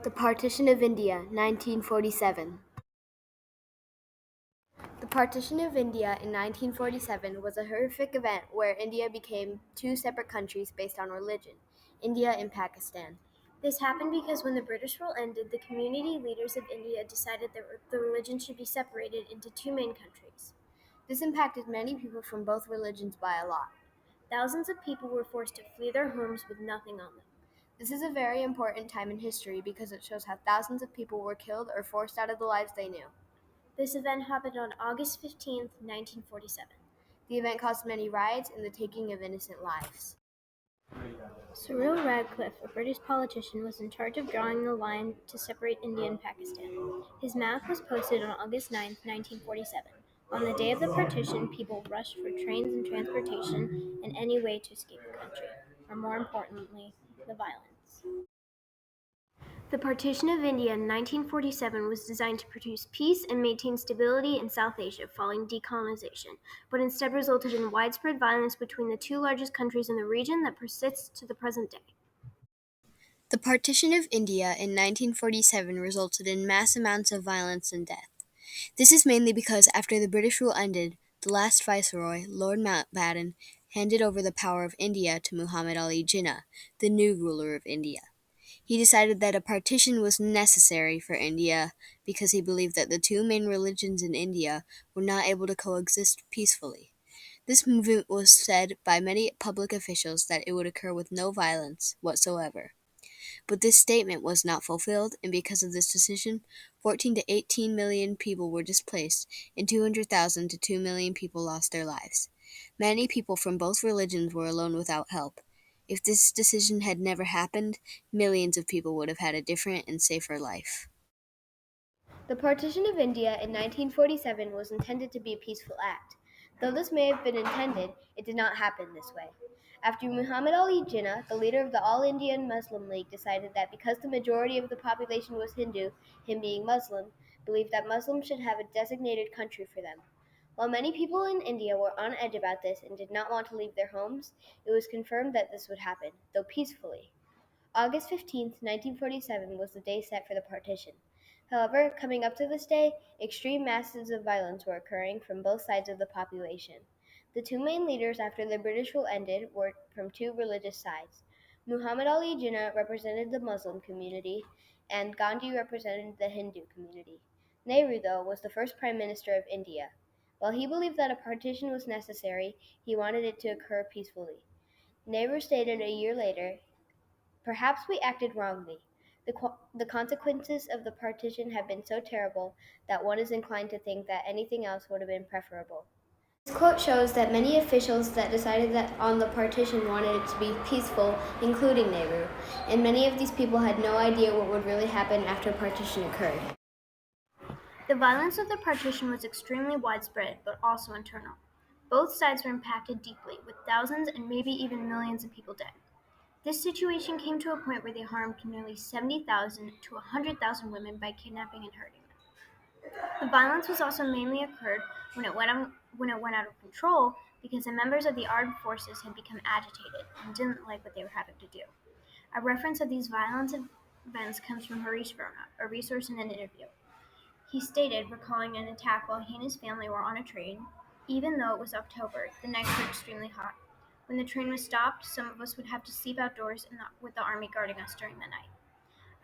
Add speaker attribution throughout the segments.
Speaker 1: The Partition of India, 1947. The Partition of India in 1947 was a horrific event where India became two separate countries based on religion, India and Pakistan.
Speaker 2: This happened because when the British rule ended, the community leaders of India decided that the religion should be separated into two main countries.
Speaker 1: This impacted many people from both religions by a lot.
Speaker 2: Thousands of people were forced to flee their homes with nothing on them.
Speaker 1: This is a very important time in history because it shows how thousands of people were killed or forced out of the lives they knew.
Speaker 2: This event happened on August 15, 1947.
Speaker 1: The event caused many riots and the taking of innocent lives.
Speaker 2: Cyril Radcliffe, a British politician, was in charge of drawing the line to separate India and Pakistan. His map was posted on August 9, 1947. On the day of the partition, people rushed for trains and transportation and any way to escape the country, or more importantly, the violence. The Partition of India in 1947 was designed to produce peace and maintain stability in South Asia following decolonization, but instead resulted in widespread violence between the two largest countries in the region that persists to the present day.
Speaker 1: The Partition of India in 1947 resulted in mass amounts of violence and death. This is mainly because after the British rule ended, the last viceroy, Lord Mountbatten, handed over the power of India to Muhammad Ali Jinnah, the new ruler of India. He decided that a partition was necessary for India because he believed that the two main religions in India were not able to coexist peacefully. This movement was said by many public officials that it would occur with no violence whatsoever. But this statement was not fulfilled, and because of this decision, 14 to 18 million people were displaced, and 200,000 to 2 million people lost their lives. Many people from both religions were alone without help. If this decision had never happened, millions of people would have had a different and safer life. The Partition of India in 1947 was intended to be a peaceful act. Though this may have been intended, it did not happen this way. After Muhammad Ali Jinnah, the leader of the All Indian Muslim League, decided that because the majority of the population was Hindu, him being Muslim, believed that Muslims should have a designated country for them. While many people in India were on edge about this and did not want to leave their homes, it was confirmed that this would happen, though peacefully. August 15, 1947 was the day set for the partition. However, coming up to this day, extreme masses of violence were occurring from both sides of the population. The two main leaders after the British rule ended were from two religious sides. Muhammad Ali Jinnah represented the Muslim community, and Gandhi represented the Hindu community. Nehru, though, was the first Prime Minister of India. While he believed that a partition was necessary, he wanted it to occur peacefully. Nehru stated a year later, "Perhaps we acted wrongly. The consequences of the partition have been so terrible that one is inclined to think that anything else would have been preferable." This quote shows that many officials that decided that on the partition wanted it to be peaceful, including Nehru, and many of these people had no idea what would really happen after partition occurred.
Speaker 2: The violence of the partition was extremely widespread, but also internal. Both sides were impacted deeply, with thousands and maybe even millions of people dead. This situation came to a point where they harmed nearly 70,000 to 100,000 women by kidnapping and hurting them. The violence was also mainly occurred when it went out of control because the members of the armed forces had become agitated and didn't like what they were having to do. A reference of these violent events comes from Harish Verma, a resource in an interview. He stated, recalling an attack while he and his family were on a train. Even though it was October, the nights were extremely hot. When the train was stopped, some of us would have to sleep outdoors with the army guarding us during the night.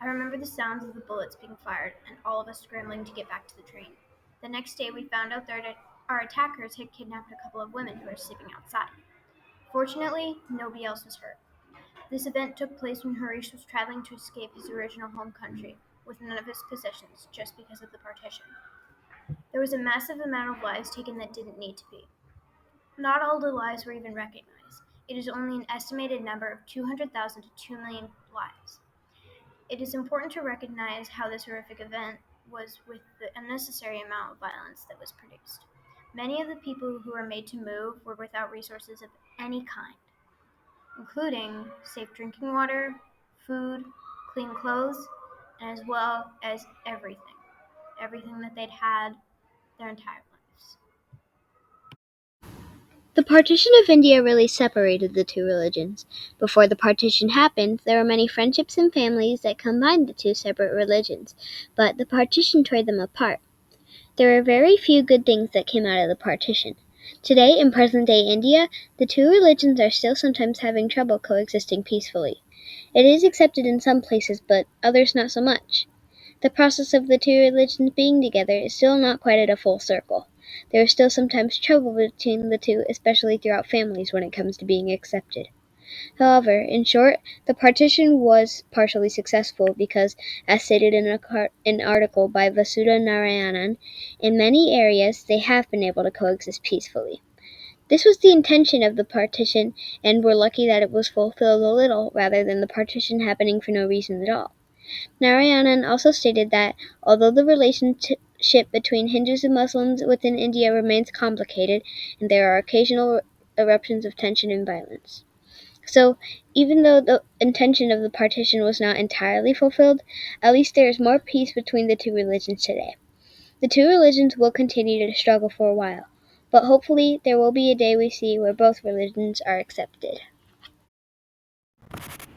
Speaker 2: I remember the sounds of the bullets being fired and all of us scrambling to get back to the train. The next day, we found out that our attackers had kidnapped a couple of women who were sleeping outside. Fortunately, nobody else was hurt. This event took place when Harish was traveling to escape his original home country with none of his possessions just because of the partition. There was a massive amount of lives taken that didn't need to be. Not all the lives were even recognized. It is only an estimated number of 200,000 to 2 million lives. It is important to recognize how this horrific event was with the unnecessary amount of violence that was produced. Many of the people who were made to move were without resources of any kind, including safe drinking water, food, clean clothes, and as well as everything that they'd had their entire lives.
Speaker 1: The partition of India really separated the two religions. Before the partition happened, there were many friendships and families that combined the two separate religions, but the partition tore them apart. There are very few good things that came out of the partition. Today, in present-day India, the two religions are still sometimes having trouble coexisting peacefully. It is accepted in some places, but others not so much. The process of the two religions being together is still not quite at a full circle. There is still sometimes trouble between the two, especially throughout families when it comes to being accepted. However, in short, the partition was partially successful because, as stated in an article by Vasudha Narayanan, in many areas they have been able to coexist peacefully. This was the intention of the partition, and we're lucky that it was fulfilled a little rather than the partition happening for no reason at all. Narayanan also stated that, although the relationship between Hindus and Muslims within India remains complicated, and there are occasional eruptions of tension and violence. So, even though the intention of the partition was not entirely fulfilled, at least there is more peace between the two religions today. The two religions will continue to struggle for a while, but hopefully there will be a day we see where both religions are accepted.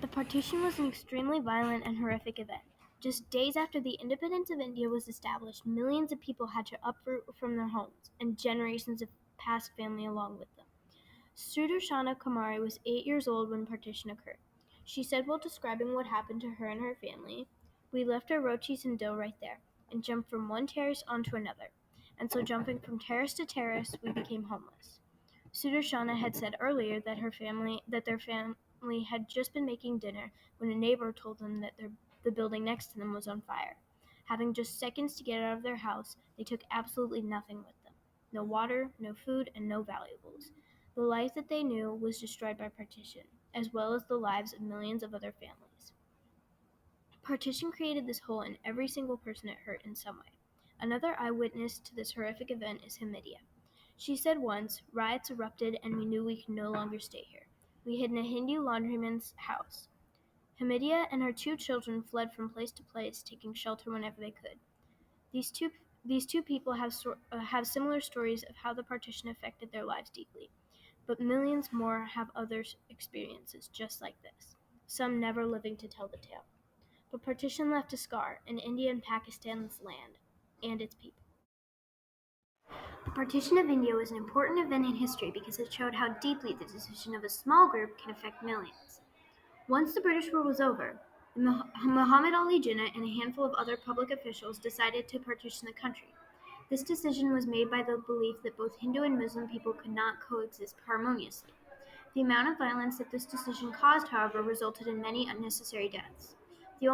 Speaker 2: The partition was an extremely violent and horrific event. Just days after the independence of India was established, millions of people had to uproot from their homes, and generations of past family along with them. Sudarshana Kumari was 8 years old when partition occurred. She said while describing what happened to her and her family, "We left our rotis and dough right there, and jumped from one terrace onto another. And so jumping from terrace to terrace, we became homeless." Sudarshana had said earlier that their family had just been making dinner when a neighbor told them that the building next to them was on fire. Having just seconds to get out of their house, they took absolutely nothing with them. No water, no food, and no valuables. The life that they knew was destroyed by partition, as well as the lives of millions of other families. Partition created this hole in every single person it hurt in some way. Another eyewitness to this horrific event is Hamidia. She said once, "Riots erupted and we knew we could no longer stay here. We hid in a Hindu laundryman's house." Hamidia and her 2 children fled from place to place, taking shelter whenever they could. These two, these two people have similar stories of how the partition affected their lives deeply, but millions more have other experiences just like this, some never living to tell the tale. But partition left a scar in India and Pakistan's land and its people. The partition of India was an important event in history because it showed how deeply the decision of a small group can affect millions. Once the British rule was over, Muhammad Ali Jinnah and a handful of other public officials decided to partition the country. This decision was made by the belief that both Hindu and Muslim people could not coexist harmoniously. The amount of violence that this decision caused, however, resulted in many unnecessary deaths. The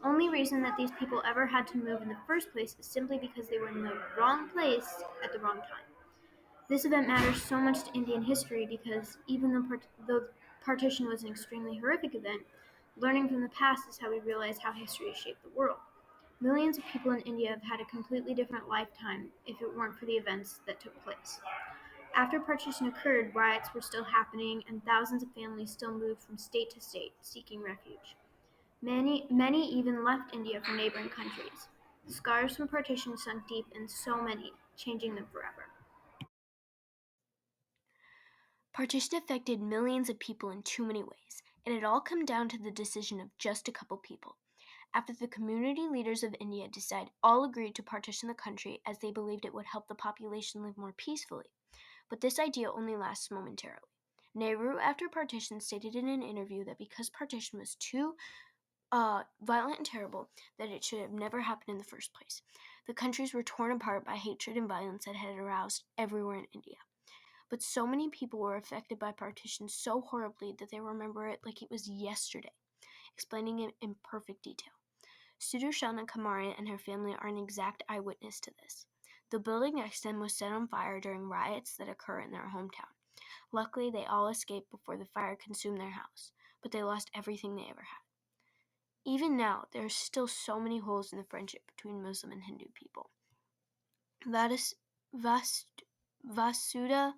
Speaker 2: only reason that these people ever had to move in the first place is simply because they were in the wrong place at the wrong time. This event matters so much to Indian history because even though partition was an extremely horrific event, learning from the past is how we realize how history has shaped the world. Millions of people in India have had a completely different lifetime if it weren't for the events that took place. After partition occurred, riots were still happening and thousands of families still moved from state to state seeking refuge. Many even left India for neighboring countries. The scars from partition sunk deep in so many, changing them forever. Partition affected millions of people in too many ways, and it all came down to the decision of just a couple people. After the community leaders of India all agreed to partition the country as they believed it would help the population live more peacefully. But this idea only lasts momentarily. Nehru, after partition, stated in an interview that because partition was too violent and terrible, that it should have never happened in the first place. The countries were torn apart by hatred and violence that had aroused everywhere in India. But so many people were affected by partition so horribly that they remember it like it was yesterday, explaining it in perfect detail. Sudarshana Kumari and her family are an exact eyewitness to this. The building next to them was set on fire during riots that occur in their hometown. Luckily, they all escaped before the fire consumed their house, but they lost everything they ever had. Even now, there are still so many holes in the friendship between Muslim and Hindu people. Vasudha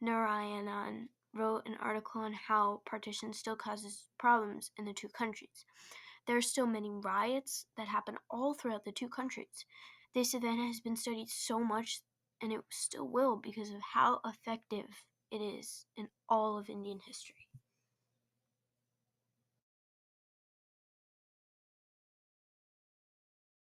Speaker 2: Narayanan wrote an article on how partition still causes problems in the two countries. There are still many riots that happen all throughout the two countries. This event has been studied so much, and it still will because of how effective it is in all of Indian history.